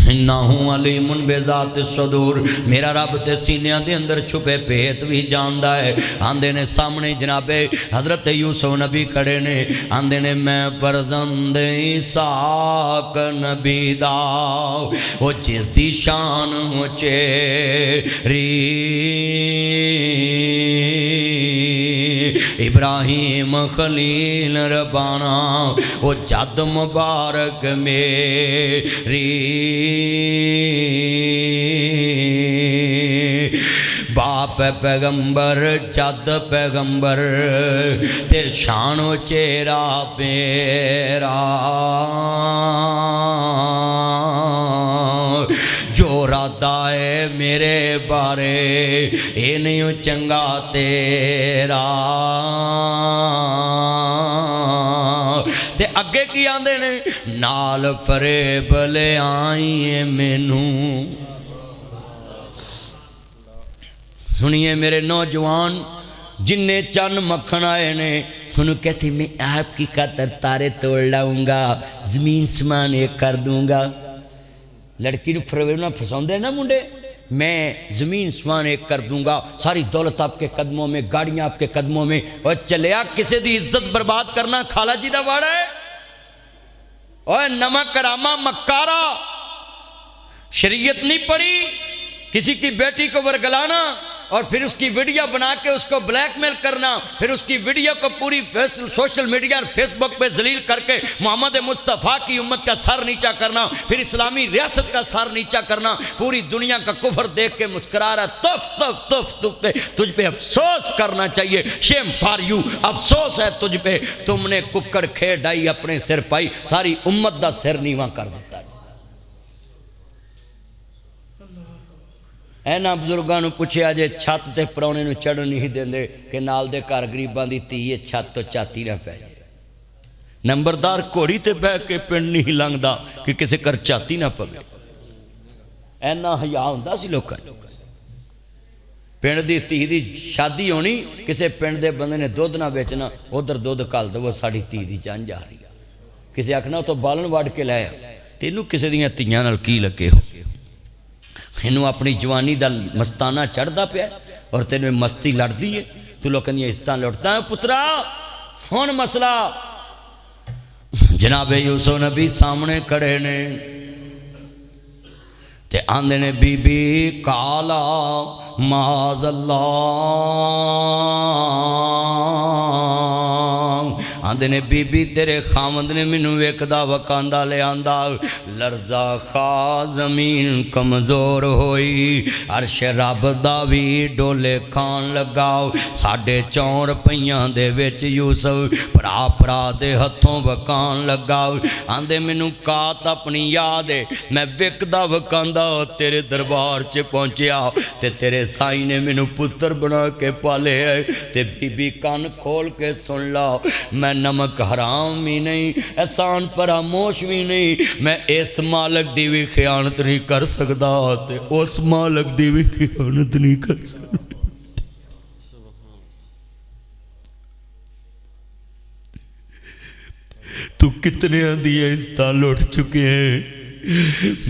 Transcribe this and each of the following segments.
انہوں علیمٌ بذات الصدور، میرا رب تے سینیاں دے اندر چھپے پیت بھی جاندا ہے۔ آندے نے سامنے جناب حضرت یوسف نبی کھڑے نے، آندے نے میں فرزند اسحاق نبی دا، وہ جس دی شان چیری ابراہیم خلیل ربانا، وہ جد مبارک میری باپ پیغمبر جد پیغمبر تے شانو چہرہ پیرا، جو رادہ ہے میرے بارے اے نہیں چنگا تیرا۔ تے اگے کی آندے نے نال فریب لے آئیں مینوں۔ سنیے میرے نوجوان، جنہیں چند مکھن آئے نے انہوں کہتے میں آپ کی خاطر تارے توڑ لاؤں گا، زمین سمان ایک کر دوں گا۔ لڑکی نے فرویرنا پھساؤں دے نا منڈے، میں زمین سمان ایک کر دوں گا، ساری دولت آپ کے قدموں میں، گاڑیاں آپ کے قدموں میں۔ اور چلیا کسے دی عزت برباد کرنا کھالا جی دا واڑا ہے؟ اور نمک کرامہ مکارا، شریعت نہیں پڑھی، کسی کی بیٹی کو ورگلانا اور پھر اس کی ویڈیو بنا کے اس کو بلیک میل کرنا، پھر اس کی ویڈیو کو پوری سوشل میڈیا اور فیس بک پہ ذلیل کر کے محمد مصطفیٰ کی امت کا سر نیچا کرنا، پھر اسلامی ریاست کا سر نیچا کرنا، پوری دنیا کا کفر دیکھ کے مسکرا رہا۔ تجھ پہ افسوس کرنا چاہیے، شیم فار یو، افسوس ہے تجھ پہ، تم نے ککڑ کھے ڈائی اپنے سر پائی، ساری امت دا سر نیواں کر دیتا ہے۔ اینا بزرگانو پوچھے آجے چھت تے پرونے نو چڑھ نہیں دیں دے کہ نال دے کار گریبان دی تھی یہ چھت تو چاتی نہ پہ جائے۔ نمبردار کوڑی تے بہ کے پنڈ نہیں لنگ دا کہ کسے کر چاتی نہ پگے۔ اینا حیاء ہوندہ سی لوکا، پنڈ دی تھی دی شادی ہونی، کسے پنڈ دے بندے نے دودھ نہ بیچنا، ادھر دودھ کال دے وہ ساڑھی تھی دی جان جا رہی، کسے آکھنا تو بالن واڑ کے لائے، تینوں کسے دیاں تیاں نال کی لکے ہو، انہوں اپنی جوانی دا مستانہ چڑھ دا پیا اور تینوں مستی لڑ دی ہے، تو لوگ کہنی استان لڑتا ہے پترا۔ ہون مسئلہ جناب یوسف نبی سامنے کھڑے نے تے آندے نے بی بی کالا معاذ اللہ، آندے نے بی بی تیرے خامد نے منو ویکدا وکاندا لے آندا، لرزا خا زمین کمزور ہوئی، عرش رب دا وی ڈولے کھان لگاؤ، 4.5 روپیاں دے وچ یوسف پرا پرا دے ہتھوں وکان لگاؤ۔ آندے منو کات اپنی یاد ہے، میں ویکدا وکاندا تیرے دربار چ پہنچیا تے تیرے سائی نے منو پتر بنا کے پالے ہے، تے بی بی کان کھول کے سن لا، میں نمک حرام بھی نہیں، احسان فراموش بھی نہیں، میں اس مالک دی بھی خیانت نہیں کر سکتا تے اس مالک دی بھی خیانت نہیں کر سکتا۔ تو کتنے اندیے اس تال لوٹ چکے ہیں،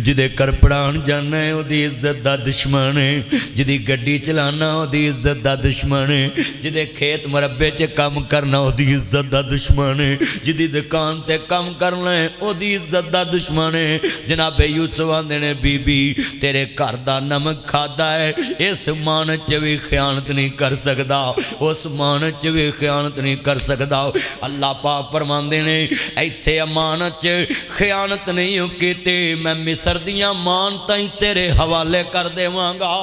جدے کرپڑان جانا ہے وہ دی عزت دا دشمن ہے، جدی گڈی چلانا وہ دی عزت دا دشمن ہے، جدے کھیت مربے چے کام کرنا وہ دی عزت دا دشمن ہے، جدی دکان تے کام کرنا ہے وہ دی عزت دا دشمن ہے۔ جناب یوسف آندے نے بی بی تیرے گھر دا نمک کھادا ہے، اس مان چ بھی خیانت نہیں کر سکدا، اس مان چ بھی خیانت نہیں کر سکدا۔ اللہ پاک فرماندے نے ایتھے امانت چ خیانت نہیں کیتے، میں مصر دیاں مان تائیں تیرے حوالے کر دے وانگا۔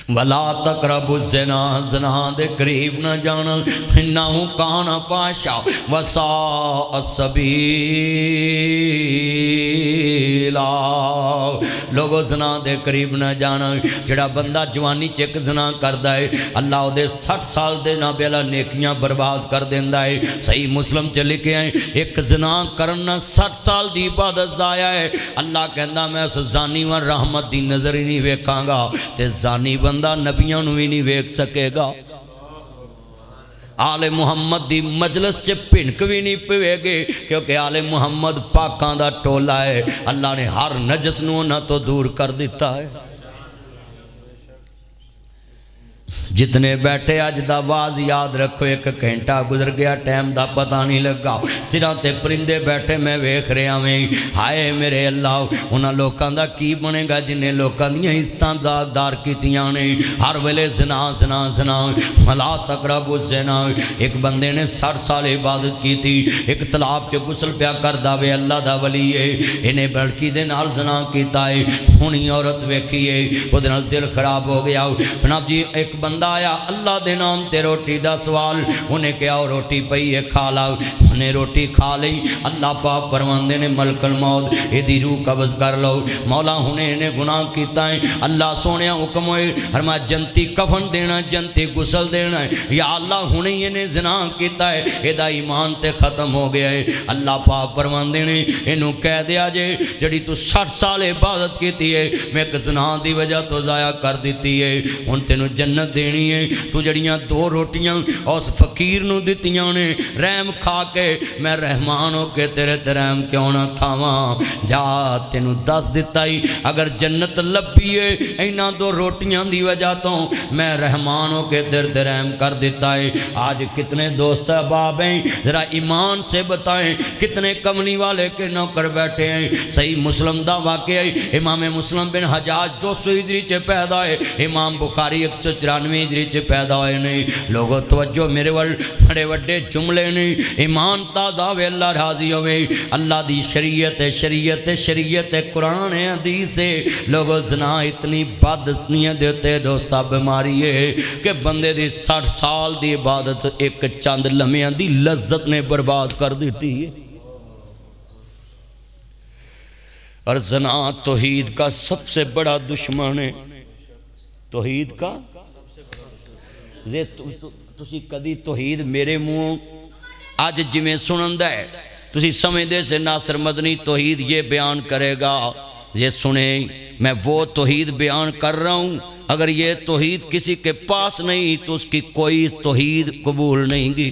وَلَا تَقْرَبُوا الزِّنَا، زنا دے قریب نہ جانا، اِنَّهُ كَانَ فَاحِشًا وَسَاءَ سَبِيلًا۔ لوگو زنا دے قریب نہ جانا، جڑا بندہ جوانی چک زنا کردا ہے اللہ دے 60 سال دے نابیلا نیکیاں برباد کر دیندا ہے۔ صحیح مسلم چ لکھے ہیں ایک زنا کرنا 60 سال دی عبادت ضائع ہے۔ اللہ کہندا میں اس زانی و رحمت دی نظر ہی نہیں ویکھاں گا، تے زانی بندہ نبیوں نو بھی نہیں ویکھ سکے گا۔ آل محمد دی مجلس چ پھنک بھی نہیں پوے گے، کیونکہ آل محمد پاکاں دا ٹولا ہے، اللہ نے ہر نجس نو نہ تو دور کر دیتا ہے۔ جتنے بیٹھے اج دا واز یاد رکھو، 1 گھنٹہ گزر گیا ٹائم دا پتہ نہیں لگا، سراں تے پرندے بیٹھے میں ویکھ رہا میں، ہائے میرے اللہ انہاں لوکاں دا کی بنے گا جنہیں لوکاں دیاں عزتاں دار کیتیاں نے، ہر ویلے زنا زنا زنا، ولا تقربوا الزنا۔ ایک بندے نے 60 سال عبادت کی تھی، ایک تالاب چ غسل پیا کردا وے، اللہ دا ولی ہے، انہیں لڑکی دے نال زنا کیتا ہے، ہونی عورت ویکھی ہے، او دے نال دل خراب ہو گیا۔ جناب جی ایک بندہ آیا اللہ دے نام تے روٹی دا سوال، انہیں کہا روٹی پئی ہے کھا لاؤ، انہیں روٹی کھا لئی، اللہ پاک فرماندے نے ملک الموت ایدی روح قبض کر لو، مولا انہیں گناہ کیتا ہے، اللہ سونے حکم ہوئے فرمایا جنتی کفن دینا، جنتی غسل دینا ہے، یا اللہ انہیں زنا کیتا ہے، ایدہ ایمان تے ختم ہو گیا ہے، اللہ پاک فرماندے نے انہوں کہہ دیا جے جڑی تو 60 سال عبادت کیتی ہے میں ایک زنا دی وجہ تو ضائع کر دیتی ہے، ان تینوں جنت دینی ہے، تو جڑیاں 2 روٹیاں اس فقیر نو دتیاں نے، رحم کھا کے میں رحمان ہو کے تیرے تے رحم کیوں نہ کھاواں، جا تینوں دس دیتا ہی اگر جنت لبھی ہے اینا 2 روٹیاں دی وجہ تو میں رحمان ہو کے تیرے تے رحم کر دیتا ہے۔ آج کتنے دوست احباب ہیں ذرا ایمان سے بتائیں، کتنے کملی والے کے نوکر بیٹھے ہیں۔ صحیح مسلم دا واقعہ ہے، امام مسلم بن حجاج 200 ہجری چ پیدا ہے، امام بخاری 194 ہجری چ پیدا ہوئے نہیں۔ لوگوں توجہ میرے وال بڑے وڈے جملے نہیں، ایمان تازہ وے اللہ راضی ہوئے، اللہ دی شریعت شریعت شریعت قرآن حدیث ہے۔ لوگوں زنا اتنی بدسنیت دیتے دوستا بیماری ہے کہ بندے دی 60 سال دی عبادت ایک چند لمحیاں دی لذت نے برباد کر دیتی ہے۔ اور زنا توحید کا سب سے بڑا دشمن ہے، توحید کا تسی کدی توحید میرے منہ آج جویں سنندا ہے تسی سمجھدے سے ناصر مدنی توحید یہ بیان کرے گا، یہ سنیں میں وہ توحید بیان کر رہا ہوں، اگر یہ توحید کسی کے پاس نہیں تو اس کی کوئی توحید قبول نہیں گی۔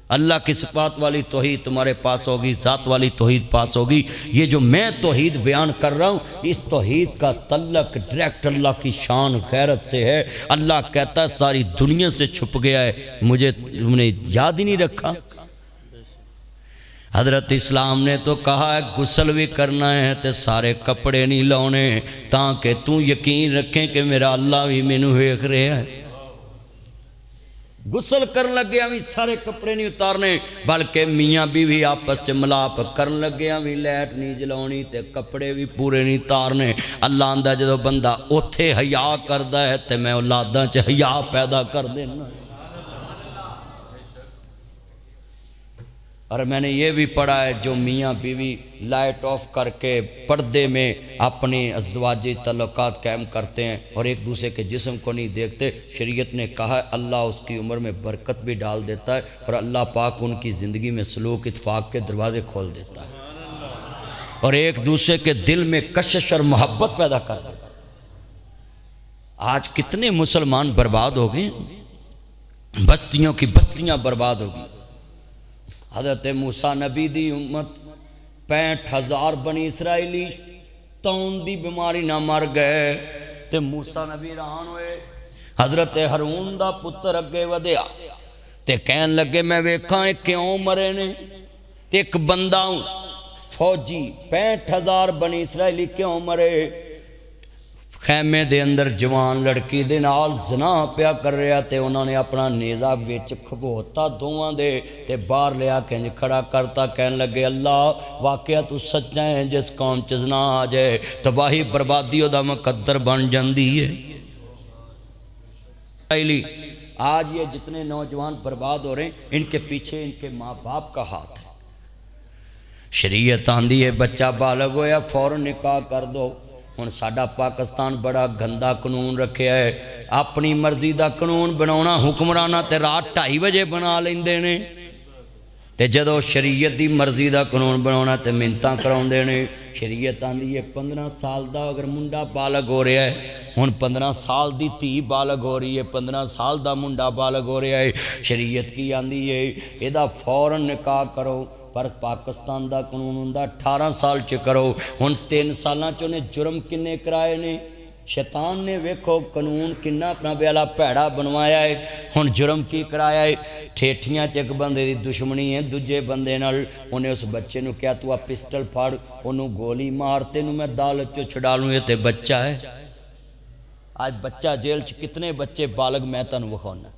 اللہ کی صفات والی توحید تمہارے پاس ہوگی، ذات والی توحید پاس ہوگی۔ یہ جو میں توحید بیان کر رہا ہوں اس توحید کا تعلق ڈائریکٹ اللہ کی شان غیرت سے ہے۔ اللہ کہتا ہے ساری دنیا سے چھپ گیا ہے، مجھے تم نے یاد ہی نہیں رکھا۔ حضرت اسلام نے تو کہا ہے غسل بھی کرنا ہے تے سارے کپڑے نہیں لاؤنے تاکہ تو یقین رکھیں کہ میرا اللہ بھی مینوں ویکھ رہا ہے۔ غسل کرن لگے ہمیں سارے کپڑے نہیں اتارنے، بلکہ میاں بیوی آپس سے ملاپ کرن لگے ہمیں لائٹ نہیں جلاؤنی تے کپڑے بھی پورے نہیں اتارنے۔ اللہ آندہ جدو بندہ اوتھے حیا کردا ہے تے میں اولاداں چ حیا پیدا کر دینا۔ اور میں نے یہ بھی پڑھا ہے جو میاں بیوی لائٹ آف کر کے پردے میں اپنے ازدواجی تعلقات قائم کرتے ہیں اور ایک دوسرے کے جسم کو نہیں دیکھتے، شریعت نے کہا ہے اللہ اس کی عمر میں برکت بھی ڈال دیتا ہے اور اللہ پاک ان کی زندگی میں سلوک اتفاق کے دروازے کھول دیتا ہے اور ایک دوسرے کے دل میں کشش اور محبت پیدا کر دیتا ہے۔ آج کتنے مسلمان برباد ہو گئے، بستیوں کی بستیاں برباد ہو گئی۔ حضرت موسیٰ نبی دی امت 65,000 بنی اسرائیلی تون دی بیماری نہ مر گئے تے موسیٰ نبی رہان ہوئے۔ حضرت ہارون دا پتر اگے ودیا تے کہن لگے میں ویکھاں کیوں مرے نے، تے ایک بندہ فوجی 65,000 بنی اسرائیلی کیوں مرے؟ خیمے دے اندر جوان لڑکی دے نال زنا پیا کر رہا تے انہوں نے اپنا نیزہ وچ کھبوتا دوواں دے تے باہر لیا کنج کھڑا کرتا، کہن لگے اللہ واقعہ تو سچا ہے جس قوم چ زنا آ جائے تباہی بربادی دا مقدر بن جاندی ہے۔ آج یہ جتنے نوجوان برباد ہو رہے ہیں ان کے پیچھے ان کے ماں باپ کا ہاتھ ہے۔ شریعت آندی ہے بچہ بالغ ہویا فوراً نکاح کر دو۔ ہن ساڈا پاکستان بڑا گندا قانون رکھیا ہے، اپنی مرضی دا قانون بناونا، حکمرانہ تے رات 2:30 بجے بنا لیندے نے تے جدو شریعت دی مرضی دا قانون بناونا تے منتاں کراؤندے نے شریعت آندی ہے 15 سال دا اگر منڈا بالغ ہو رہا ہے ہن 15 سال دی تھی بالغ ہو رہی ہے 15 سال دا منڈا بالغ ہو رہا ہے شریعت کی آندی ہے اے دا فوراً نکاح کرو پر پاکستان دا قانون ہوندا 18 سال چ کرو ہن 3 سالاں چ نے جرم کنے کرائے نے شیطان نے ویکھو قانون کنا اپنا بیالا پیڑا بنوایا ہے ہن جرم کی کرایا ہے ٹھیٹھیاں چ ایک بندے دی دشمنی ہے دوجے بندے نال انہیں اس بچے نو کیا تو پسٹل پھاڑ انہوں گولی مارتے نو میں دالت چو چھڈالوں یہ تے بچہ ہے آج بچہ جیل چ کتنے بچے بالغ میں تنو وکھاؤنا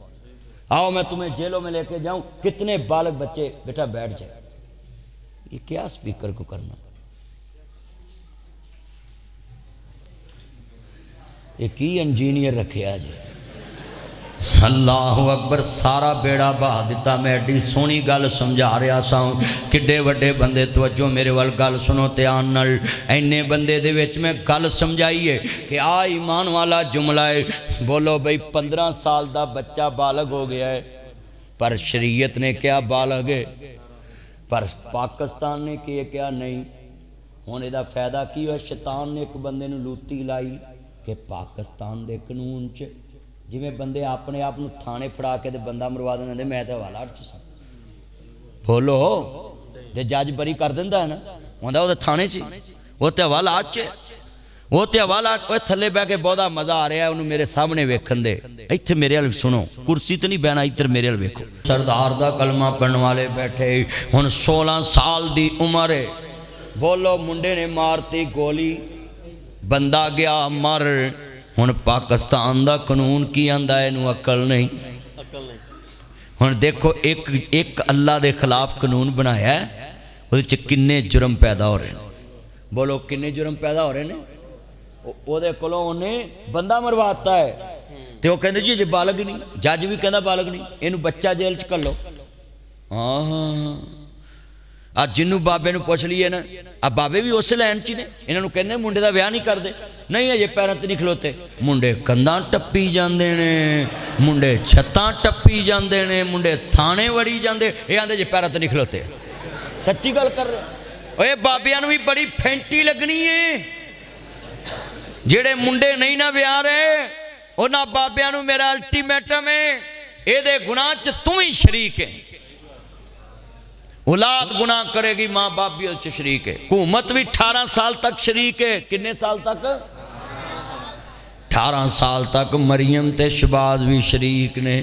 آؤ میں تمہیں جیلوں میں لے کے جاؤں کتنے بالغ بچے بیٹا بیٹھ جائے یہ کیا سپیکر کو کرنا ایک ہی انجینئر رکھے آج اللہ اکبر سارا بیڑا بہا دیتا میں ایڈی سونی گل سمجھا رہا ساؤں کڈے وڈے بندے توجہ میرے وال گل سنو تیان نل اینے بندے دے وچ میں گل سمجھائیے کہ آ ایمان والا جملہ ہے بولو بھئی 15 سال دا بچہ بالغ ہو گیا ہے پر شریعت نے کیا بالغ ہے پر پاکستان نے کیا نہیں ہونے دا فائدہ کی ہے شیطان نے ایک بندے نو لوتی لائی کہ پاکستان دے قانون چ جی میں بندے اپنے آپ تھانے پھڑا کے دے بندہ مروا دیں میں تو حوالہ اٹھ چسا بولو جے جج بری کر دیندا ہے نا ہوندا وہ تھانے سی وہ تے حوالہ اٹھ وہ تے حوالہ اٹھ تھلے بہ کے بہت مزہ آ رہا ہے انہوں میرے سامنے ویکھن دے ایتھے میرے ال سنو کرسی تے نہیں بہنا ادھر میرے ال ویکھو سردار دا کلمہ پڑھن والے بیٹھے ہن 16 سال دی عمر ہے بولو منڈے نے مارتی گولی بندہ گیا مر ہن پاکستان دا قانون کی آندا ہے انہوں عقل نہیں ہن دیکھو ایک اللہ دے خلاف قانون بنایا ہے وہ کنے جرم پیدا ہو رہے ہیں بولو کنے جرم پیدا ہو رہے ہیں وہ دے کولوں انہیں بندہ مرواتا ہے تے وہ کہندے جی بالغ نہیں جج بھی کہندا بالغ نہیں اینو بچہ جیل چ کر لو ہاں آج جنوں بابے نو پوچھ لیے نا اب بابے بھی اس لین چی نے انہوں کہنے منڈے دا بیاہ نہیں کر دے نہیں یہ پیروں تے نہیں کھلوتے منڈے کنداں ٹپی جاندے نے منڈے چھتاں ٹپی جاندے نے منڈے تھانے وڑی جاندے یہ آندے جی پیروں تے نہیں کھلوتے سچی گل کر رہے اے بابیاں نو بھی بڑی پھینٹی لگنی ہے جڑے منڈے نہیں نہ بیاہ رہے انہاں بابیاں نو میرا الٹیمیٹم ہے اے دے گناہ چ تم ہی شریک ہے اولاد گناہ کرے گی ماں باپ بھی اس شریک ہے حکومت بھی 18 سال تک شریک ہے کتنے سال تک 18 سال تک مریم تے شباز بھی شریک نے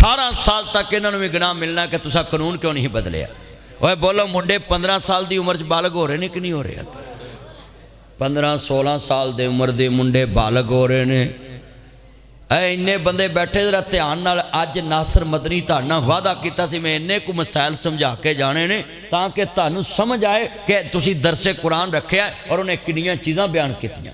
18 سال تک انہوں نے بھی گناہ ملنا کہ تسا قانون کیوں نہیں بدلیا اوہ بولو منڈے 15 سال دی عمر بالغ ہو رہے نے کہ نہیں ہو رہے 15-16 سال دے عمر دے منڈے بالغ ہو رہے نے اے انہیں بندے بیٹھے ذرا دھیان نال اج ناصر مدنی تہاڈا وعدہ کیتا سی میں انہیں کو مسائل سمجھا کے جانے نے تاکہ تہانوں سمجھ آئے کہ تسی درس قرآن رکھیا ہے اور انہیں کنیاں چیزاں بیان کیتیاں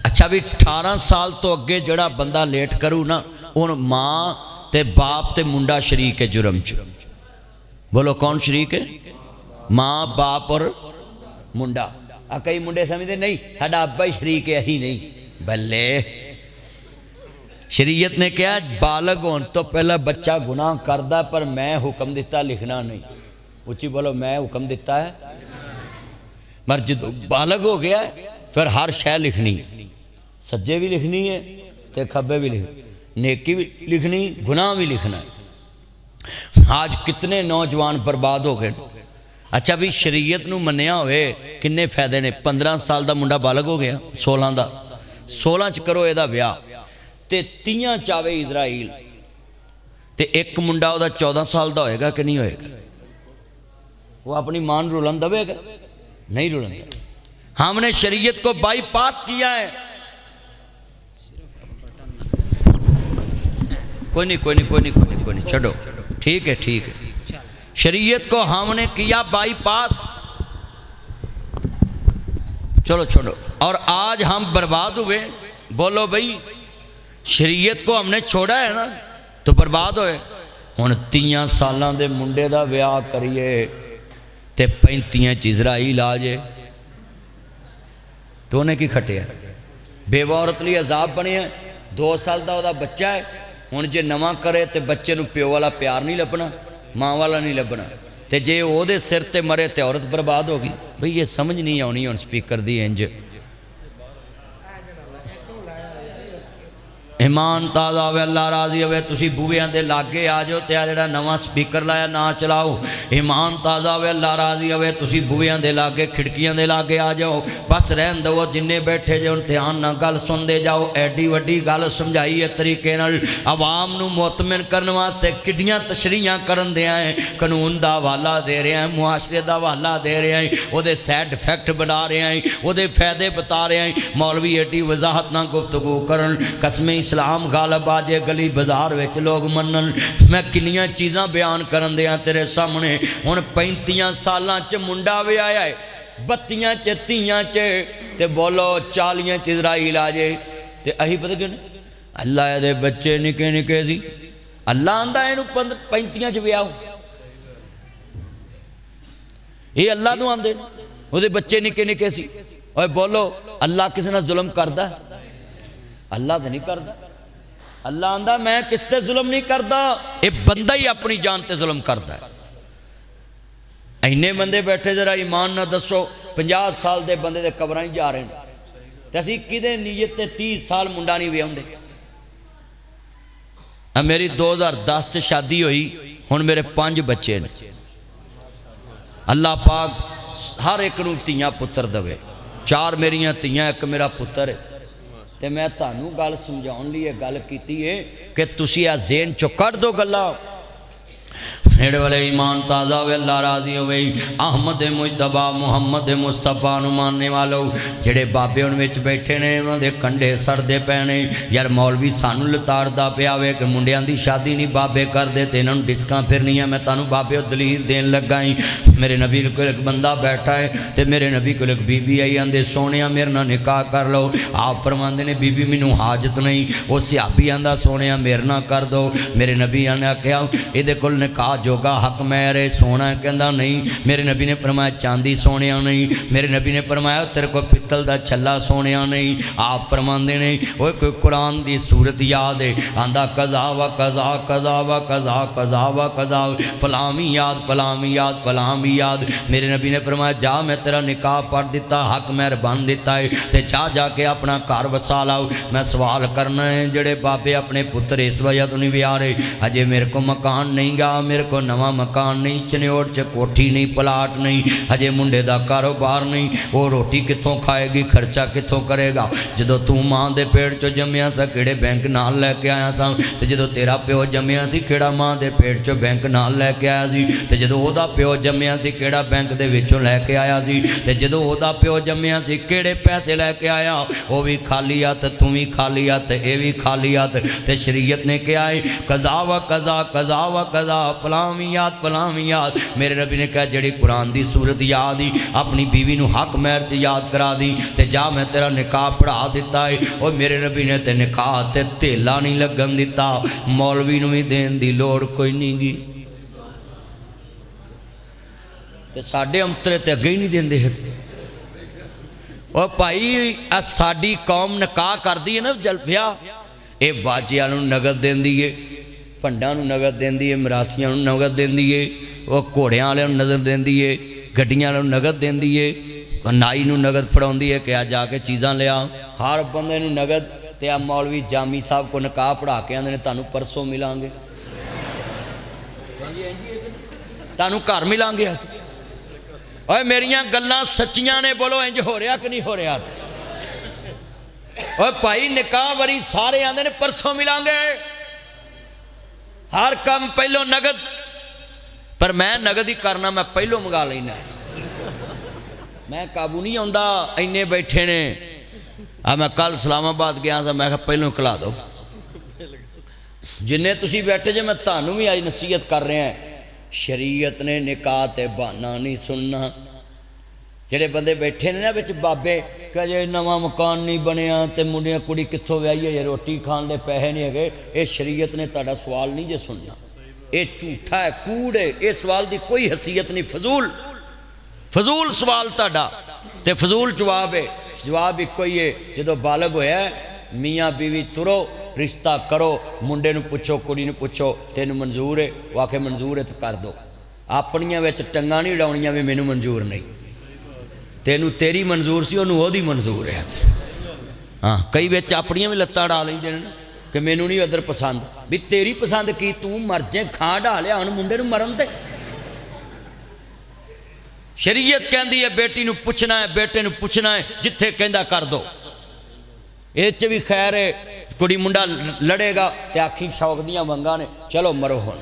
اچھا بھی 18 سال تو اگے جڑا بندہ لیٹ کرو نا ان ماں تے باپ تے منڈا شریک ہے جرم چ بولو کون شریک ہے ماں باپ اور منڈا کئی منڈے سمجھتے نہیں ساڈا ابا ہی شریک ہے ہی نہیں بلے شریعت نے کہا بالغ ہون تو پہلا بچہ گناہ کردہ پر میں حکم دیتا لکھنا نہیں اچھی بولو میں حکم دیتا ہے مرجد بالغ ہو گیا ہے پھر ہر شے لکھنی سجے بھی لکھنی ہے تے کھبے بھی لکھنی نیکی بھی لکھنی گناہ بھی لکھنا ہے آج کتنے نوجوان برباد ہو گئے اچھا بھی شریعت نو منیا ہوئے کنے فائدے نے 15 سال دا منڈا بالغ ہو گیا 16 دا 16 چ کرو یہ بیاہ تے 30 چاوے اسرائیل تے ایک منڈا وہ 14 سال دا ہوئے گا کہ نہیں ہوئے گا وہ اپنی مان رولن دبے گا نہیں رولن دبے ہم نے شریعت کو بائی پاس کیا ہے کوئی نہیں چھڑو ٹھیک ہے شریعت کو ہم نے کیا بائی پاس چلو چھوڑو اور آج ہم برباد ہوئے بولو بھئی شریعت کو ہم نے چھوڑا ہے نا تو برباد ہوئے ہن 30 سالان دے منڈے دا بیاہ کریے تے 35 اسرائیل آ جے تو انہیں کی کھٹے ہے بیوہ عورت لی عذاب بنے ہیں 2 سال دا وہ دا بچہ ہے ہن جے نواں کرے تے بچے نو پیو والا پیار نہیں لبنا، ماں والا نہیں لبنا، تے جے او دے سر تے مرے تے عورت برباد ہوگی۔ بھئی یہ سمجھ نہیں آنی ہن سپیکر دی انج ایمان تازہ ہوئے، اللہ راضی ہوئے، تسی بویاں دے لاگے آ جاؤ تے جڑا نواں سپیکر لایا نہ چلاؤ۔ ایمان تازہ ہوئے، اللہ راضی ہوئے، تسی بویاں دے لاگے کھڑکیاں دے لاگے آ جاؤ، بس رہن دو جننے بیٹھے جو دھیان نہ گل سن دے جاؤ۔ ایڈی وڈی گل سمجھائی ہے طریقے نال عوام نو مطمئن کرنے واسطے کڈیاں تشریحاں کرن دے ہیں، قانون دا حوالہ دے رہے ہیں، معاشرے دا حوالہ دے رہے ہیں، وہ دے سائڈ افیکٹ بنا رہے ہیں، وہ دے فائدے بتا رہے ہیں۔ مولوی ایڈی وضاحت نہ گفتگو کرن، قسم اسلام غالب آجے گلی بازار وچ لوگ منن۔ میں کنیاں چیزاں بیان کرن دیاں تیرے سامنے۔ ہن 35 سالاں چ منڈا وی آیا ہے، 32 چ 30 چ تے بولو 40 چ اسرائیل آجے تے اہی پتہ کیوں نہیں اللہ دے بچے نکے نکے سی، اللہ آندا اینو 35 چ ویاہو، یہ اللہ نو آندے او دے بچے نکے نکے سی۔ اوے بولو اللہ کسی نہ ظلم کردا؟ اللہ تو نہیں کردا۔ اللہ آندا میں کس تے ظلم نہیں کردا، اے بندہ ہی اپنی جان تے ظلم کردا ہے۔ اینے بندے بیٹھے ذرا ایمان نہ دسو 50 سال دے بندے دے قبراں ہی جا رہے ہیں تے اسی کدے نیت تے 30 سال منڈا نہیں ویاوندے۔ میری 2010 سے شادی ہوئی، ہن میرے 5 بچے نے۔ اللہ پاک ہر ایک نو تیاں پتر دوے، 4 میریاں تیاں، ایک میرا پتر ہے۔ تے میں تانوں گل سمجھاؤن لیے گل کیتی ہے کہ تسی آ ذہن چو کر دو گلا۔ میرے والے ایمان تازہ ہوئے، اللہ راضی ہوئے۔ احمد مجتبیٰ محمد مصطفیٰ نو ماننے والو جڑے بابے ان وچ بیٹھے نے انہاں دے کنڈے سڑدے پینے، یار مولوی سانو لتاڑدا پیا وے کہ منڈیاں دی شادی نہیں بابے کر دے تے انہاں نوں ڈسکاں پھرنیاں۔ میں تانوں بابے دلیل دین لگا ہی۔ میرے نبی کول ایک بندہ بیٹھا ہے تے میرے نبی کول ایک بی بی آئی، آندے سونیا میرے نال نکاح کر لو۔ آپ فرماندے نے بی بی مینوں حاجت نہیں۔ او صحابی آندا سونیا میرے نال کر دو۔ میرے نبی نے آکھیا ایدے کول نکاح جوگا حق میرے سونا ہے، کہندا نہیں۔ میرے نبی نے فرمایا چاندی سونیا نہیں۔ میرے نبی نے فرمایا تیرے کو پتل دا چھلا سونیا نہیں۔ آپ فرماندے نے اوے کوئی قرآن دی سورت یاد ہے، آندا قضا و قضا قضا و قضا قضا و قضا، فلامی یاد فلامی یاد فلامی یاد۔ میرے نبی نے فرمایا جا میں تیرا نکاح پڑھ دیتا، حق مہر بن دیتا ہے، تے جا کے اپنا گھر وسا لاؤ۔ میں سوال کرنا ہے جڑے بابے اپنے پتر اس وجہ تو نہیں ویا رہے، اجے میرے کو مکان نہیں گا، میرے کو نواں مکان نہیں، چنیوڑ چ کوٹھی نہیں، پلاٹ نہیں، ہجے منڈے دا کاروبار نہیں، وہ روٹی کتوں کھائے گی، خرچہ کتوں کرے گا؟ جدو تو ماں دے پیٹ چو جمیا سا کیڑے بینک نال لے کے آیا سا، تے جدو تیرا پیو جمیا سی کیڑا ماں دے پیٹ چو بینک نال لے کے آیا سی، تے جدو او دا پیو جمیا سی کیڑا بینک دے وچوں لے کے آیا سی، تے جدو او دا پیو جمیا سی کیڑے پیسے لے کے آیا؟ وہ بھی خالی ہاتھ، تم بھی خالی ہاتھ، اے بھی خالی ہاتھ۔ تے شریعت نے کیا ہے قضا و قضا قضا و قضا فلامی یاد فلامی یاد۔ میرے نبی نے کہا جڑی قرآن دی سورت یاد ہی اپنی بیوی نو حق مہر تے یاد کرا دی تے جا میں تیرا نکاح پڑھا دیتا ہے۔ اور میرے نبی نے تے نکاح تے تیلا نہیں لگن دیتا، مولوی نو بھی دین دی لوڑ کوئی نہیں گی، تے ساڈے امترے تے اگے ہی نہیں دیندے۔ اور بھائی ساڈی قوم نکاح کر دی ہے نا جلفیا، اے واجیاں نو نگد دیندی ہے، پنڈاں نو نگد دیندی ہے، مراسیاں نو نگد دیندی ہے، وہ گھوڑیاں والے نو نگد دیندی ہے، گڈیاں نو نگد دیندی ہے، نائی نو نگد پڑھاؤندی ہے کہ آ جا کے چیزاں لیا، ہر بندے نو نگد۔ تے آ مولوی جامی صاحب کو نکاح پڑھا کے آندے نے تانوں پرسوں ملان گے، تانوں گھر ملان گے۔ اوے میریاں گلاں سچیاں نے، بولو انج ہو رہا کہ نہیں ہو رہا؟ اوے بھائی نکاح وری سارے آندے نے پرسوں ملان گے، ہر کام پہلو نگد، پر میں نگد ہی کرنا، میں پہلو منگا لینا، میں قابو نہیں آندا۔ اینے بیٹھے نے، میں کل اسلام آباد گیا تھا، میں کہا پہلو کھلا دو، جنہیں تسی بیٹھے جے میں تانوں بھی آج نصیحت کر رہے ہیں۔ شریعت نے نکاح تے بہانہ نہیں سننا۔ جڑے بندے بیٹھے نے نا بچ بابے کہ جے نواں مکان نہیں بنیا تے منڈیاں کڑی کتھوں ویائی ہے، روٹی کھان دے پیسے نہیں ہے، اے شریعت نے تہاڈا سوال نہیں جے سننا، اے جھوٹا ہے، کوڑ ہے، اے سوال دی کوئی حیثیت نہیں، فضول سوال تہاڈا تے فضول جواب ہے۔ جواب ایک ہی ہے، جدو بالغ ہویا ہے میاں بیوی ترو رشتہ کرو منڈے نو پوچھو کڑی نو پوچھو تینوں منظور ہے وہ آکھے منظور ہے تو کر دو اپنیاں وچ ٹنگاں نہیں اڑاؤنیاں بھی مینوں منظور نہیں تینوں تیری منظور سی انہوں وہ دی منظور ہے ہاں کئی وچ اپنیاں بھی لتاں ڈا لیندے نے کہ مینوں نہیں ادھر پسند بھی تیری پسند کی تو مر جائیں کھا ڈا لیا ہن منڈے نو مرن تے شریعت کہندی ہے بیٹی نو پوچھنا ہے بیٹے نو پوچھنا ہے جتھے کہندا کر دو یہ بھی خیر ہے کڑی منڈا لڑے گا تے آکھی شوق دیاں ونگاں نے چلو مرو ہن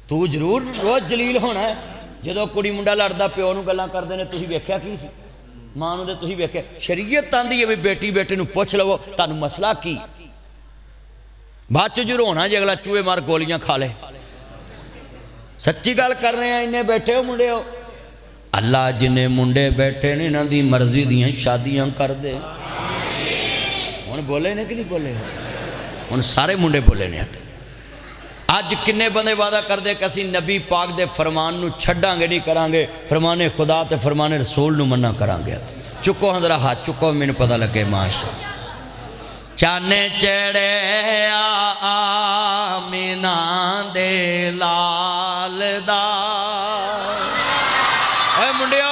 تو ضرور روز جلیل ہونا ہے جدو کڑی منڈا لڑدا پیو نو گلاں کردے نے تسی ویکھیا کی سی ماں نو تے تسی ویکھیا شریعت آندی ہے بھی بیٹی بیٹے نو پوچھ لو تانوں مسئلہ کی بعد چ جو رونا جے اگلا چوہے مار گولیاں کھا لے سچی گل کر رہے ہیں انہیں بیٹھے ہو منڈے ہو اللہ جنہیں منڈے بیٹھے نے انہاں دی مرضی دیاں شادیاں کر دے ہن بولے نے کہ نہیں بولے ہن سارے منڈے بولے نے اج کنے بندے وعدہ کر دے کہ اسی نبی پاک دے فرمان نو چھڈاں گے نہیں کران گے فرمان خدا تے فرمان رسول نو منع کران گے چکو ہندرا ہاتھ چکو مینوں پتہ لگے ماشاءاللہ چانے چڑھے آمینہ دے لال دا اے منڈیو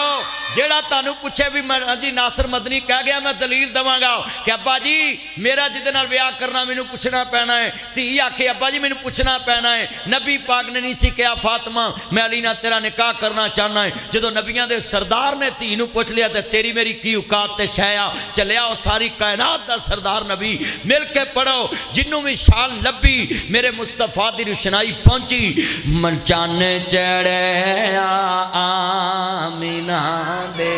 جیڑا تانوں پوچھے بھی جی ناصر مدنی کہہ گیا میں دلیل دواں گا کہ ابا جی میرا جدے نال بیاہ کرنا مینوں پوچھنا پینا ہے تھی آکھے ابا جی مینوں پوچھنا پینا ہے نبی پاک نے نہیں سی کہا فاطمہ میں علی نال تیرا نکاح کرنا چاہنا ہے جدو نبیاں دے سردار نے تھی نوں پوچھ لیا تے تیری میری کی اوقات تے شے چلیا او ساری کائنات دا سردار نبی مل کے پڑھو جنوں بھی شان لبی میرے مصطفیٰ دی روشنائی پہنچی من چانے چڑھے آمینہ دے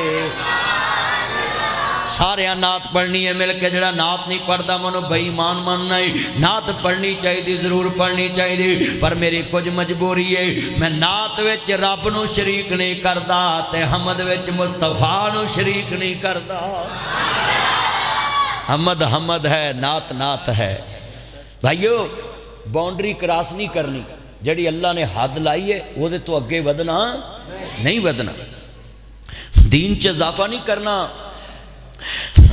سارے نعت پڑھنی ہے مل کے جڑا نعت نہیں پڑھتا منو بے ایمان مننا ہے نعت پڑھنی چاہیے ضرور پڑھنی چاہیے پر میری کچھ مجبوری ہے میں نعت وچ رب نو شریک نہیں کردا تے حمد وچ مصطفیٰ نو شریک نہیں کردا حمد حمد ہے نعت نعت ہے بھائیو باؤنڈری کراس نہیں کرنی جڑی اللہ نے حد لائی ہے وہ دے تو اگے ودنا نہیں ودنا دین چ اضافہ نہیں کرنا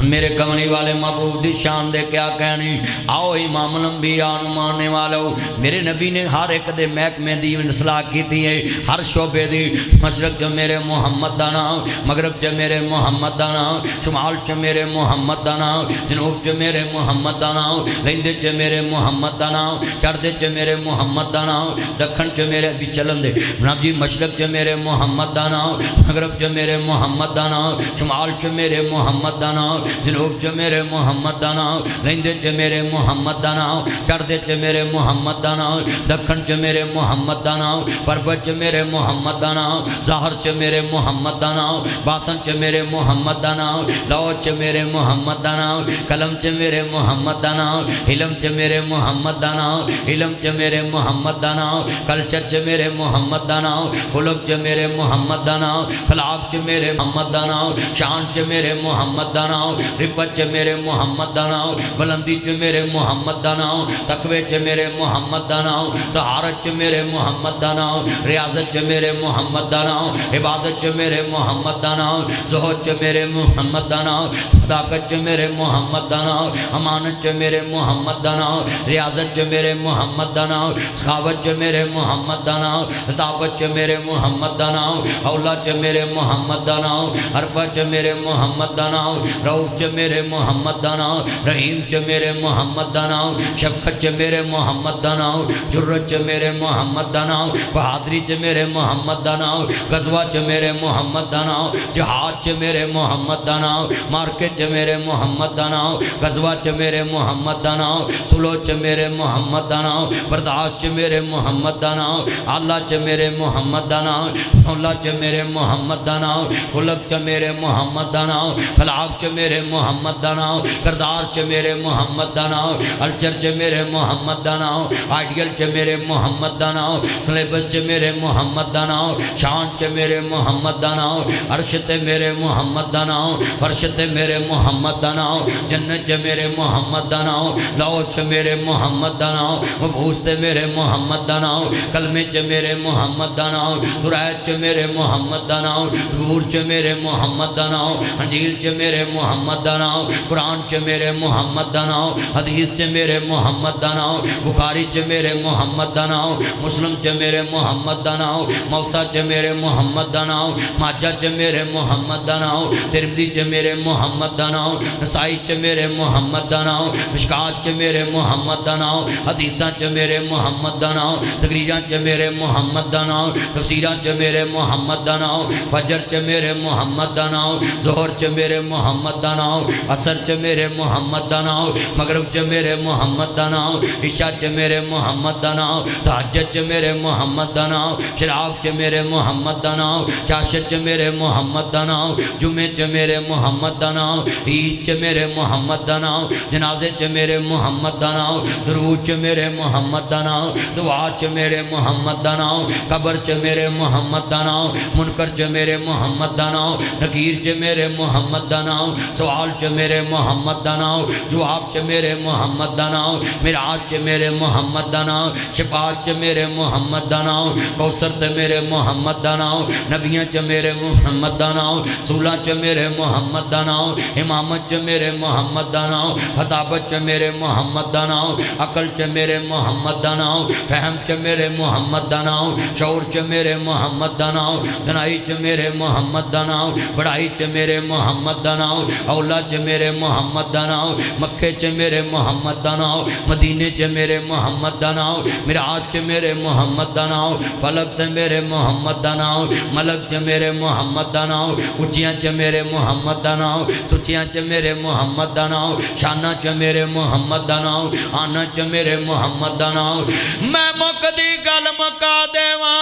میرے کملی والے محبوب دی شان دے کیا کہنی آؤ امام الانبیاء نو ماننے والو میرے نبی نے ہر ایک دے محکمے دی اصلاح کیتی ہے ہر شعبے دی مشرق چ میرے محمد دا نام مغرب چ میرے محمد دا نام شمال چ میرے محمد دا نام جنوب چ میرے محمد دا نام لیندے چ میرے محمد دا نام چڑھدے چ میرے محمد دا نام دکھن چ میرے بھی چلن دے جناب جی مشرق چ میرے محمد دا نام مغرب چ میرے محمد دا نام شمال چ میرے محمد دا نام جنوب چ میرے محمد دا نام لیندے چ میرے محمد دا نام چڑھدے چ میرے محمد دا نام دکھن چ میرے محمد دا نام پربت چ میرے محمد دا نام ظاہر چ میرے محمد دا نام باطن چ میرے محمد دا نام لو چ میرے محمد دا نام قلم چ میرے محمد دا نام علم چ میرے محمد دا نام علم چ میرے محمد دا نام کلچر چ میرے محمد دا نام خلق چ میرے محمد دا نام خلاق چ میرے محمد دا نام شان چ میرے محمد دا نام رفت چ میرے محمد دا نام بلندی چ میرے محمد دا نام تقوی چ میرے محمد دا نام طہارت چ میرے محمد دا نام ریاضت چ میرے محمد دا نام عبادت چ میرے محمد دا نام زہد چ میرے محمد دا نام صداقت چ میرے محمد دا نام امانت چ میرے محمد دا نام ریاضت چ میرے محمد دا نام سخاوت چ میرے محمد دا نام لطافت چ میرے محمد دا نام اولا چ میرے محمد دا نام عرفت چ میرے محمد دا نام رؤوف چ میرے محمد دا نام رحیم چ میرے محمد دا نام شفقت چ میرے محمد دا نام جرت چ میرے محمد دا نام بہادری چ میرے محمد دا نام غزوہ چ میرے محمد دا نام جہاد چ میرے محمد دا نام مارکے چ میرے محمد دا نام غزوہ چ میرے محمد دا نام سلو چ میرے محمد دا نام برداشت چ میرے محمد دا نام اللہ چ میرے محمد دا نام اللہ چ میرے محمد دا نام خلق چ میرے محمد دا نام خلاق چ میرے محمد دا نام کردار چ میرے محمد دا نام الچر چ میرے محمد دا نام آئیڈیل چ میرے محمد دا نام سلیبس چ میرے محمد دا نام شان چ میرے محمد دا نام عرش تے میرے محمد دا نام فرش تے میرے محمد دا نام جنت چ میرے محمد دا نام لو چ میرے محمد دا نام مبعوث تے میرے محمد دا نام کلمے چ میرے محمد دا نام درایت چ میرے محمد دا نام نور چ میرے محمد دا نام انجیل چ میرے میرے محمد دا نام، قرآن چ میرے محمد دا نام، حدیث چ میرے محمد دا نام، بخاری چ میرے محمد دا نام، مسلم چ میرے محمد دا نام، موتا چ میرے محمد دا نام، ماجہ چ میرے محمد دا نام، ترمذی چ میرے محمد دا نام، نسائی چ میرے محمد دا نام، مشکات چ میرے محمد دا نام، حدیثاں چ میرے محمد دا نام، تقریراں چ میرے محمد دا نام، تفسیراں چ میرے محمد دا نام، فجر چ میرے محمد دا نام، ظہر چ میرے محمد دا نام، عصر چ میرے محمد دا نام، مغرب چ میرے محمد دا نام، عشاء چ میرے محمد دا نام، تہجد چ میرے محمد دا نام، شراب چ میرے محمد دا نام، چاشت چ میرے محمد دا نام، جمعے چ میرے محمد دا نام، عید چ میرے محمد دا نام، جنازے چ میرے محمد دا نام، درود چ میرے محمد دا نام، دعا چ میرے محمد دا نام، قبر چ میرے محمد دا نام، منکر چ میرے محمد دا نام، نکیر چ میرے محمد دا نام، سوال چ میرے محمد دا نام، جواب چ میرے محمد دا نام، معراج چ میرے محمد دا نام، شفاعت چ میرے محمد دا نام، کوثر چ میرے محمد دا نام، نبیاں چ میرے محمد دا نام، صلح چ میرے محمد دا نام، امامت چ میرے محمد دا نام، خطابت چ میرے محمد دا نام، عقل چ میرے محمد دا نام، فہم چ میرے محمد دا نام، شعور چ میرے محمد دا نام، دنائی چ میرے محمد دا نام، بڑائی چ میرے محمد دا نام، اولا چ میرے محمد دا نام، مکے چ میرے محمد دا نام، مدینے چ میرے محمد دا نام، معراج چ میرے محمد دا نام، فلک چ میرے محمد دا نام، ملک چ میرے محمد دا نام، اچیاں چ میرے محمد دا نام، سچیاں چ میرے محمد دا نام، شانہ چ میرے محمد دا نام، آنا چ میرے محمد دا نام۔ میں مقدی گل مکا دیواں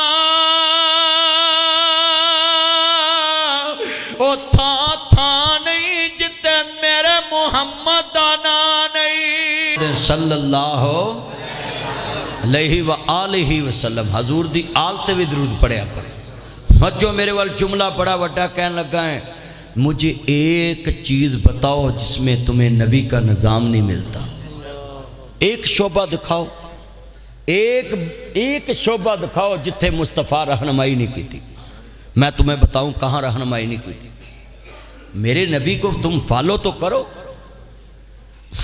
او تھا تھا نہیں جتے میرے محمد دا نام نہیں۔ صلی اللہ علیہ وآلہ وسلم، حضور دی آل تے بھی درود پڑھیا کرو۔ بچوں میرے وال جملہ بڑا وڈا کہنے لگا ہے، مجھے ایک چیز بتاؤ جس میں تمہیں نبی کا نظام نہیں ملتا، ایک شعبہ دکھاؤ، ایک شعبہ دکھاؤ جتھے مصطفیٰ رہنمائی نہیں کی تھی۔ میں تمہیں بتاؤں کہاں رہنمائی نہیں کی تھی۔ میرے نبی کو تم فالو تو کرو،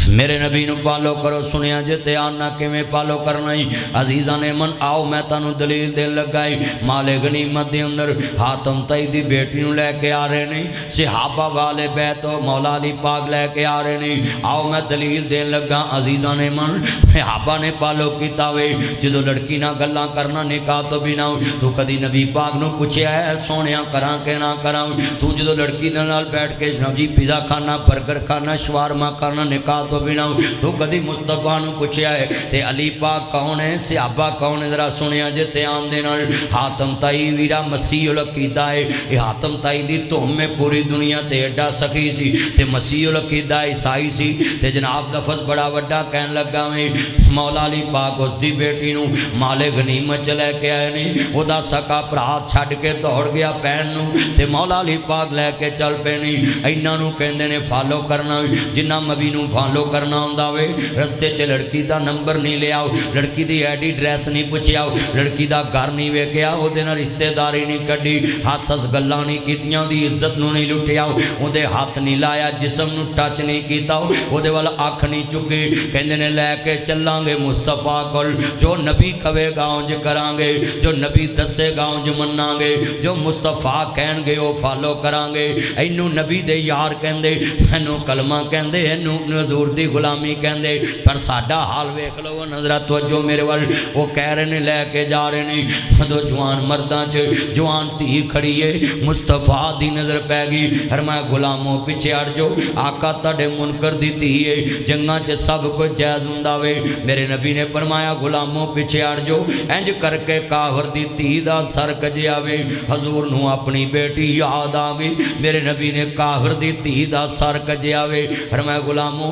میرے نبی نو پالو کرو۔ سنیا جتے آنا کہ میں پالو کرنا ہی عزیزہ نے من آؤ میں تانو دلیل دے لگائی۔ مال غنیمت دے اندر حاتم طائی دی بیٹی نو لے کے آ رہے نہیں، صحابہ والے بیت و مولا علی پاک لے کے آ رہے نہیں۔ آؤ میں دلیل دے لگا عزیزہ نے من صحابہ نے پالو کیتا وے جدو لڑکی نہ گلاں کرنا نکاح تو بھی نہ تو کدی نبی پاک نو پوچھیا ہے سونیا کراں کہ نہ کراں؟ تو جدو لڑکی دے نال بیٹھ کے جی پیزا کھانا برگر کھانا شوارما کرنا نکاح تو بھی نہ تو کدی مصطفیٰ نو پوچھیا ہے تے علی پاک کون ہے صحابہ کون ہے؟ ذرا سنیا جے دھیان دے نال حاتم طائی ویرا مسیح العقیدہ ہے۔ یہ حاتم طائی دی تہم میں پوری دنیا تے ایڈا سخی سی تے مسیح العقیدہ عیسائی سی تے جناب لفظ بڑا وڈا کہن لگا میں مولا علی پاک اس دی بیٹی نو مال غنیمت چ لے کے آئے نہیں، او دا سکا بھرا چھڈ کے دوڑ گیا پہن نو تے مولا علی پاک لے کے چل پے نہیں۔ ایناں نو کہندے نے فالو کرنا، جنہ نبی نو فالو کرنا ہوندا وے رستے چ لڑکی دا نمبر نہیں لے آؤ، لڑکی دی آئی ڈی ڈریس نہیں پوچھیا، لڑکی دا گھر نہیں ویکھیا، او دے نال رشتہ داری نہیں کڈی، ہس ہس گلاں نہیں کیتیاں، دی عزت نو نہیں لٹیا، او دے ہاتھ نہیں لایا، جسم نو ٹچ نہیں کیتا، او دے وال اکھ نہیں چکی۔ کہندے نے لے کے چلاں گے مصطفیٰ کول، جو نبی کہے گا اونج کراں گے، جو نبی دسے گا اونج مناں گے، جو مصطفیٰ کہن گے او فالو کراں گے۔ اینو نبی دے یار کہندے، اینو کلمہ کہندے، اینو حضور دی غلامی کہندے، پر ساڈا حال ویکھ لو نظرہ توجہ میرے وال، وہ کہہ رہے نے لے کے جا رہے نہیں دو جوان مرداں چ جوان تھی کھڑی ہے، مصطفیٰ دی نظر پہ گئی، فرمایا غلاموں پیچھے ہٹ جو، آقا تہاڈے منکر دی تھی ہے، جنگاں چ سب کچھ جائز ہوندا وے۔ میرے نبی نے فرمایا غلاموں پیچھے ہٹ جو، انج کر کے کافر دی تھی دا سر کجیا وے۔ حضور نو اپنی بیٹی یاد آ گئی، میرے نبی نے کافر دی تھی دا سر کجیا وے، فرمایا غلاموں